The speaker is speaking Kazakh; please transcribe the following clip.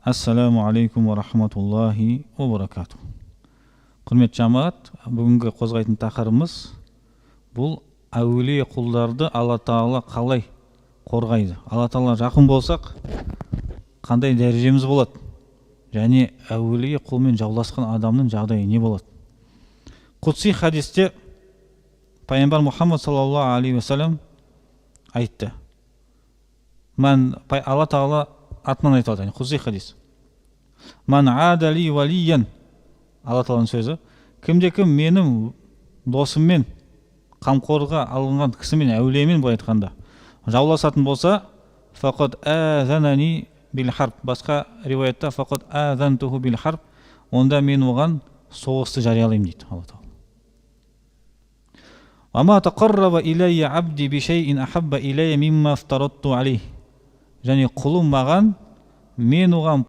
Ассаламу алейкум ва рахматуллахи ва баракату. Құрметті жамаат, бүгінгі қозғайтын тақырыбымыз бұл әулие құлдарды Алла Тағала қалай қорғайды. Алла Тағала жақын болсақ, қандай дәрежеміз болады? Және әулие құлмен жауласқан адамның жағдайы не болады? Құдси хадисте пайғамбар Мұхаммад саллаллаху алейхи вассалам айтты. Алла Тағала атынан айтады, құдси хадис. Ман адали валиян, Алла Тағаланың сөзі, кімде-кім менің досыммен, қамқорға алынған кісімен, әулиемен былай айтқанда жауласатын болса, фақат азанани бил харб, басқа риуаятта фақат азантуху бил харб, онда мен оған соғысты жариялаймын дейді Алла Тағала. Ама тақарраба илайя абди бишейин ахабба илайя мимма афтарату алейх. Және құлым маған, мен оған